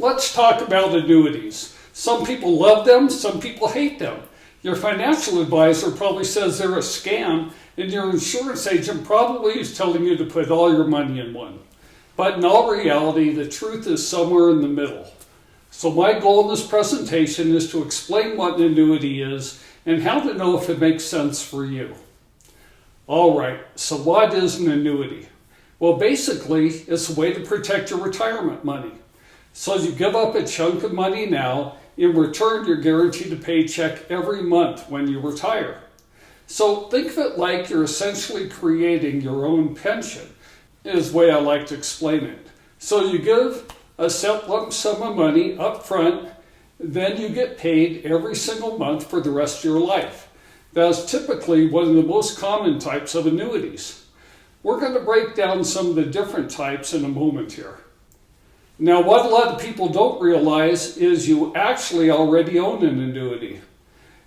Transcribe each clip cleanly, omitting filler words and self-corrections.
Let's talk about annuities. Some people love them, some people hate them. Your financial advisor probably says they're a scam, and your insurance agent probably is telling you to put all your money in one. But in all reality, the truth is somewhere in the middle. So my goal in this presentation is to explain what an annuity is and how to know if it makes sense for you. All right, so what is an annuity? Well, basically, it's a way to protect your retirement money. So you give up a chunk of money now. In return, you're guaranteed a paycheck every month when you retire. So think of it like you're essentially creating your own pension, is the way I like to explain it. So you give a set lump sum of money up front, then you get paid every single month for the rest of your life. That's typically one of the most common types of annuities. We're going to break down some of the different types in a moment here. Now, what a lot of people don't realize is you actually already own an annuity.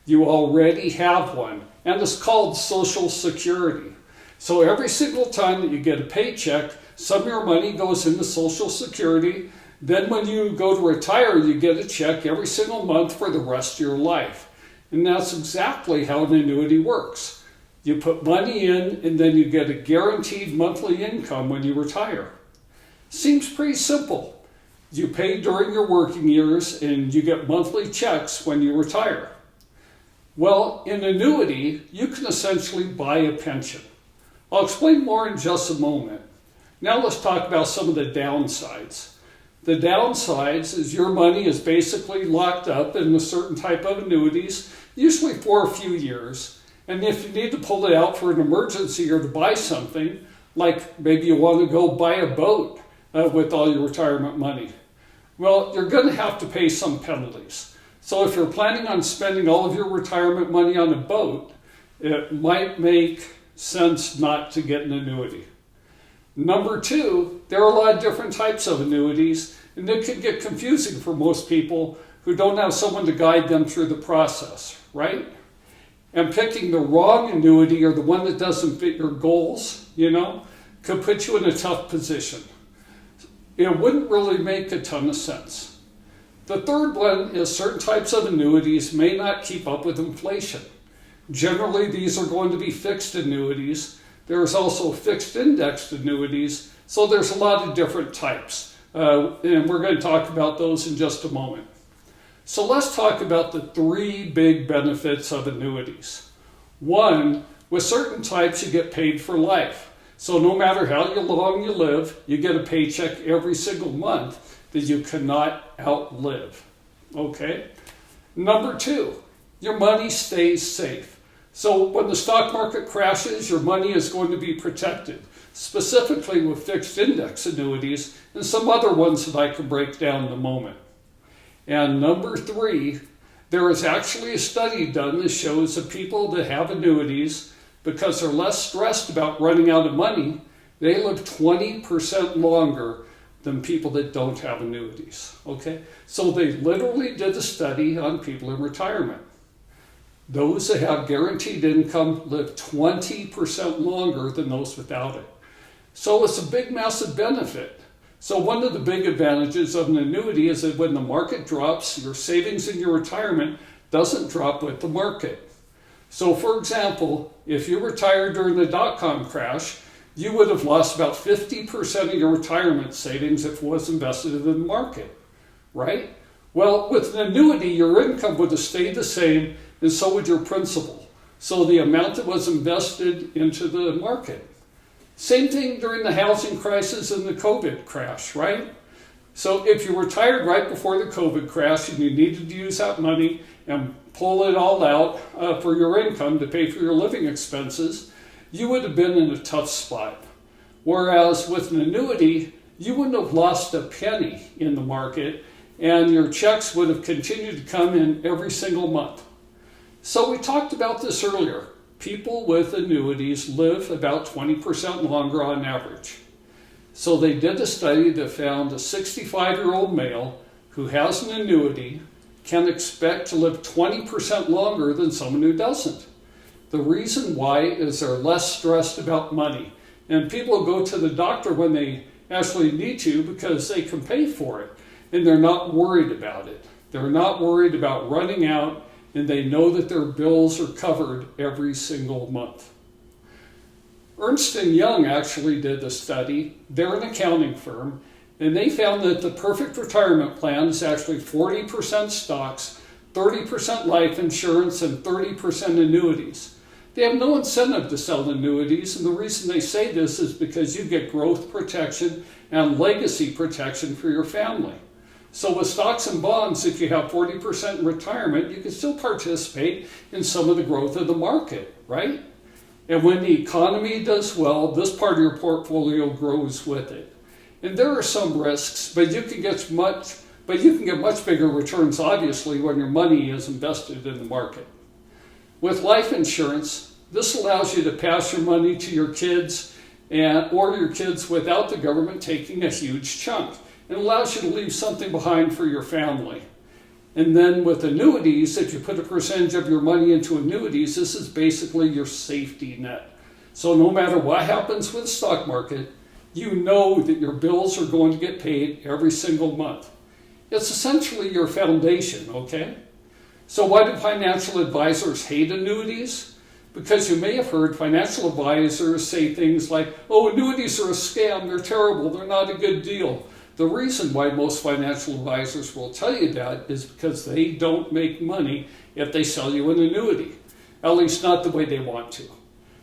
You already have one, and it's called Social Security. So every single time that you get a paycheck, some of your money goes into Social Security. Then when you go to retire, you get a check every single month for the rest of your life. And that's exactly how an annuity works. You put money in, and then you get a guaranteed monthly income when you retire. Seems pretty simple. You pay during your working years, and you get monthly checks when you retire. Well, in annuity, you can essentially buy a pension. I'll explain more in just a moment. Now let's talk about some of the downsides. The downsides is your money is basically locked up in a certain type of annuities, usually for a few years. And if you need to pull it out for an emergency or to buy something, like maybe you want to go buy a boat with all your retirement money, well, you're going to have to pay some penalties. So if you're planning on spending all of your retirement money on a boat, it might make sense not to get an annuity. Number two, there are a lot of different types of annuities, and it can get confusing for most people who don't have someone to guide them through the process, right? And picking the wrong annuity or the one that doesn't fit your goals, could put you in a tough position. It wouldn't really make a ton of sense. The third one is certain types of annuities may not keep up with inflation. Generally, these are going to be fixed annuities. There's also fixed indexed annuities, so there's a lot of different types. And we're going to talk about those in just a moment. So let's talk about the three big benefits of annuities. One, with certain types you get paid for life. So no matter how long you live, you get a paycheck every single month that you cannot outlive. Okay? Number two, your money stays safe. So when the stock market crashes, your money is going to be protected, specifically with fixed index annuities and some other ones that I can break down in a moment. And number three, there is actually a study done that shows that people that have annuities, because they're less stressed about running out of money, they live 20% longer than people that don't have annuities. Okay? So they literally did a study on people in retirement. Those that have guaranteed income live 20% longer than those without it. So it's a big, massive benefit. So one of the big advantages of an annuity is that when the market drops, your savings in your retirement doesn't drop with the market. So for example, if you retired during the dot-com crash, you would have lost about 50% of your retirement savings if it was invested in the market, right? Well, with an annuity, your income would have stayed the same, and so would your principal. So the amount that was invested into the market. Same thing during the housing crisis and the COVID crash, right? So if you retired right before the COVID crash and you needed to use that money and pull it all out for your income to pay for your living expenses, you would have been in a tough spot. Whereas with an annuity, you wouldn't have lost a penny in the market, and your checks would have continued to come in every single month. So we talked about this earlier. People with annuities live about 20% longer on average. So they did a study that found a 65-year-old male who has an annuity can expect to live 20% longer than someone who doesn't. The reason why is they're less stressed about money. And people go to the doctor when they actually need to because they can pay for it. and they're not worried about it. They're not worried about running out, and they know that their bills are covered every single month. Ernst & Young actually did a study. They're an accounting firm, and they found that the perfect retirement plan is actually 40% stocks, 30% life insurance, and 30% annuities. They have no incentive to sell annuities, and the reason they say this is because you get growth protection and legacy protection for your family. So with stocks and bonds, if you have 40% in retirement, you can still participate in some of the growth of the market, right? And when the economy does well, this part of your portfolio grows with it. And there are some risks, but you can get much bigger returns, obviously, when your money is invested in the market. With life insurance, this allows you to pass your money to your kids or your kids without the government taking a huge chunk. It allows you to leave something behind for your family. And then with annuities, if you put a percentage of your money into annuities, this is basically your safety net. So no matter what happens with the stock market, you know that your bills are going to get paid every single month. It's essentially your foundation, okay? So why do financial advisors hate annuities? Because you may have heard financial advisors say things like, oh, annuities are a scam, they're terrible, they're not a good deal. The reason why most financial advisors will tell you that is because they don't make money if they sell you an annuity, at least not the way they want to.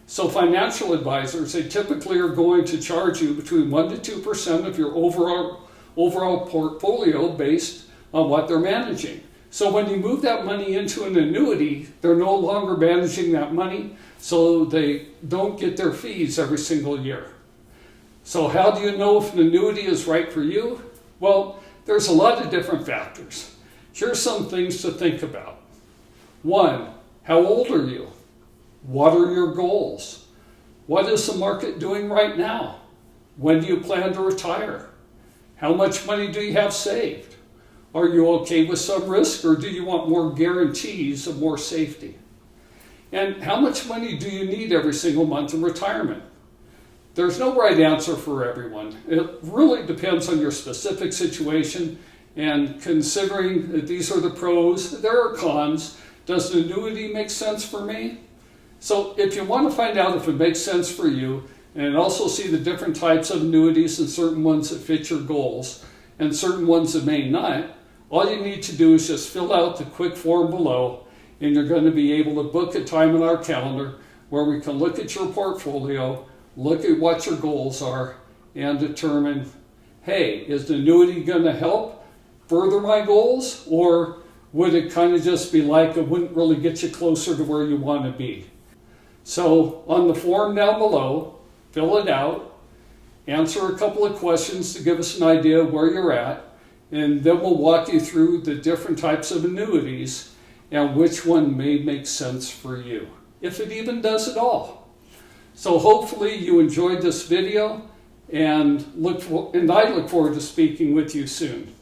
So financial advisors, they typically are going to charge you between 1% to 2% of your overall portfolio based on what they're managing. So when you move that money into an annuity, they're no longer managing that money, so they don't get their fees every single year. So how do you know if an annuity is right for you? Well, there's a lot of different factors. Here's some things to think about. 1, how old are you? What are your goals? What is the market doing right now? When do you plan to retire? How much money do you have saved? Are you okay with some risk, or do you want more guarantees of more safety? And how much money do you need every single month in retirement? There's no right answer for everyone. It really depends on your specific situation, and considering that these are the pros, there are cons. Does an annuity make sense for me? So if you want to find out if it makes sense for you, and also see the different types of annuities and certain ones that fit your goals and certain ones that may not, all you need to do is just fill out the quick form below, and you're going to be able to book a time in our calendar where we can look at your portfolio, look at what your goals are, and determine, hey, is the annuity going to help further my goals, or would it kind of just be like it wouldn't really get you closer to where you want to be? So on the form down below, fill it out, answer a couple of questions to give us an idea of where you're at, and then we'll walk you through the different types of annuities and which one may make sense for you, if it even does at all. So hopefully you enjoyed this video, and I look forward to speaking with you soon.